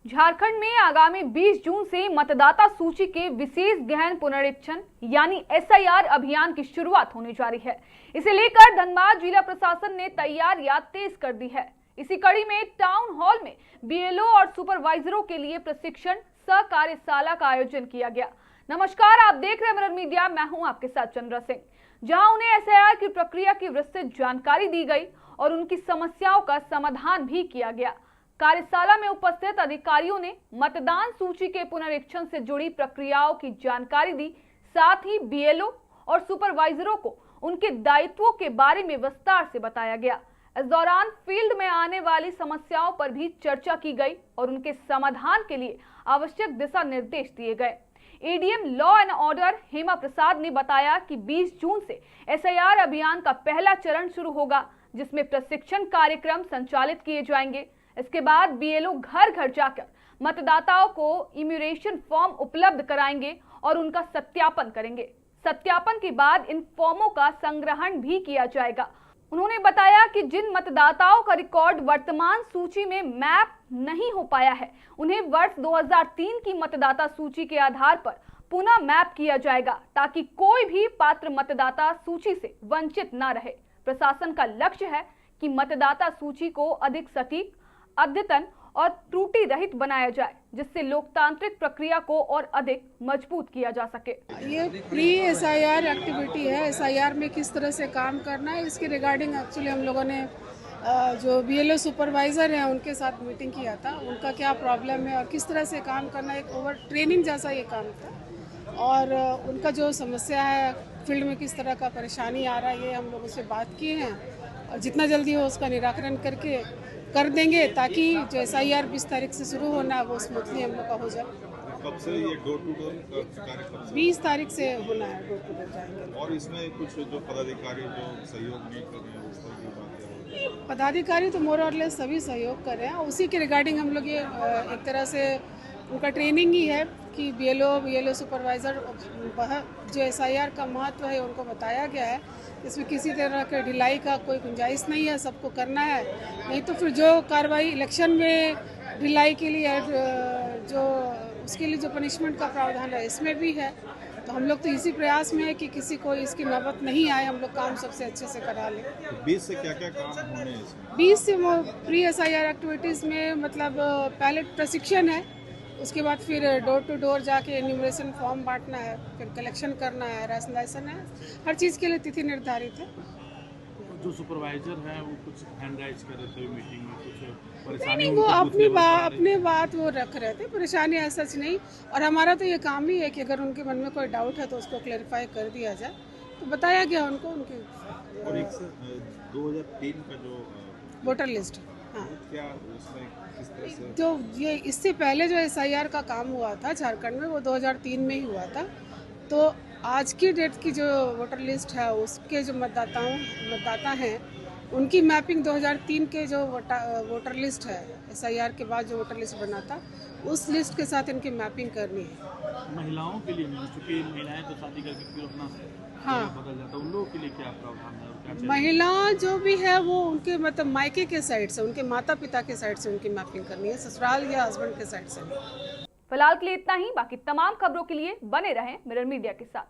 झारखंड में आगामी 20 जून से मतदाता सूची के विशेष गहन पुनरीक्षण यानी एसआईआर अभियान की शुरुआत होने जा रही है। इसे लेकर धनबाद जिला प्रशासन ने तैयारियां तेज कर दी है। इसी कड़ी में टाउन हॉल में बीएलओ और सुपरवाइजरों के लिए प्रशिक्षण सह कार्यशाला का आयोजन किया गया। नमस्कार, आप देख रहे हैं मिरर मीडिया, मैं हूं आपके साथ चंद्रा सिंह। जहां उन्हें एसआईआर की प्रक्रिया की विस्तृत जानकारी दी गई और उनकी समस्याओं का समाधान भी किया गया। कार्यशाला में उपस्थित अधिकारियों ने मतदान सूची के पुनरीक्षण से जुड़ी प्रक्रियाओं की जानकारी दी। साथ ही बीएलओ और सुपरवाइजरों को उनके दायित्वों के बारे में विस्तार से बताया गया। इस दौरान फील्ड में आने वाली समस्याओं पर भी चर्चा की गई और उनके समाधान के लिए आवश्यक दिशा निर्देश दिए गए। ADM law and order Hema Prasad ने बताया कि 20 जून से एसआईआर अभियान का पहला चरण शुरू होगा, जिसमें प्रशिक्षण कार्यक्रम संचालित किए जाएंगे। इसके बाद बीएलओ घर घर जाकर मतदाताओं को इम्यूरेशन फॉर्म उपलब्ध कराएंगे और उनका सत्यापन करेंगे। सत्यापन के बाद इन फॉर्मों का संग्रहण भी किया जाएगा। उन्होंने बताया कि जिन मतदाताओं का रिकॉर्ड वर्तमान सूची में मैप नहीं हो पाया है, उन्हें वर्ष 2003 की मतदाता सूची के आधार पर पुनः मैप किया जाएगा, ताकि कोई भी पात्र मतदाता सूची से वंचित न रहे। प्रशासन का लक्ष्य है कि मतदाता सूची को अधिक सटीक, अद्यतन और त्रुटि रहित बनाया जाए, जिससे लोकतांत्रिक प्रक्रिया को और अधिक मजबूत किया जा सके। ये प्री एसआईआर एक्टिविटी है। एसआईआर में किस तरह से काम करना है, इसके रिगार्डिंग एक्चुअली हम लोगों ने जो बीएलओ सुपरवाइजर हैं उनके साथ मीटिंग किया था। उनका क्या प्रॉब्लम है और किस तरह से काम करना है, एक ओवर ट्रेनिंग जैसा ये काम था। और उनका जो समस्या है फील्ड में, किस तरह का परेशानी आ रहा है, ये हम लोगों से बात किए हैं और जितना जल्दी हो उसका निराकरण करके कर देंगे, ताकि जो एसआईआर 20 तारीख से शुरू होना है वो स्मूथली हम लोग का हो जाए। कब से ये डोर टू डोर कार्य कब से? 20 तारीख से होना है, डोर टू डोर जाएंगे। और इसमें कुछ जो पदाधिकारी जो सहयोग नहीं कर रहे हैं, उस तरह की बात है? पदाधिकारी तो मोर और लेस सभी सहयोग कर रहे हैं। उसी के रिगार्डिंग हम लोग ये एक तरह से उनका ट्रेनिंग ही है कि बीएलओ सुपरवाइज़र जो एसआईआर का महत्व है उनको बताया गया है। इसमें किसी तरह के ढिलाई का कोई गुंजाइश नहीं है, सबको करना है। नहीं तो फिर जो कार्रवाई इलेक्शन में ढिलाई के लिए जो उसके लिए जो पनिशमेंट का प्रावधान है इसमें भी है। तो हम लोग तो इसी प्रयास में है कि किसी को इसकी नौबत नहीं आए, हम लोग काम सबसे अच्छे से करा लें। तो 20 से क्या क्या काम होने हैं इसमें? 20 से वो प्री एसआईआर एक्टिविटीज़ में मतलब पहले प्रशिक्षण है, उसके बाद फिर डोर टू डोर जाके एन्यूमरेशन फॉर्म बांटना है, फिर कलेक्शन करना है, राशनाइजेशन है। हर चीज़ के लिए तिथि निर्धारित है। जो सुपरवाइजर हैं वो कुछ हैंड राइज कर रहे थे मीटिंग में, कुछ परेशानी नहीं, वो अपनी बात वो रख रहे थे, परेशानी ऐसा नहीं। और हमारा तो ये काम ही है कि अगर उनके मन में कोई डाउट है तो उसको क्लैरिफाई कर दिया जाए। तो बताया गया उनको उनके और एक 2003 का जो वोटर लिस्ट, हाँ, क्या उसमें किस तरह से जो ये इससे पहले जो एसआईआर का काम हुआ था झारखंड में वो 2003 में ही हुआ था। तो आज की डेट की जो वोटर लिस्ट है उसके जो मतदाता हैं उनकी मैपिंग 2003 के जो वोटर लिस्ट है, एसआईआर के बाद जो वोटर लिस्ट बना था उस लिस्ट के साथ इनकी मैपिंग करनी है। महिलाओं के लिए नहीं, क्योंकि महिलाएं तो शादी करके फिर अपना बदल जाता है, उन लोगों के लिए क्या प्रावधान है और क्या चाहिए? महिला जो भी है वो उनके मतलब मायके के साइड से, उनके माता पिता के साइड से उनकी मैपिंग करनी है, ससुराल या हस्बैंड के साइड से। फिलहाल के लिए इतना ही। बाकी तमाम खबरों के लिए बने रहें मिरर मीडिया के साथ।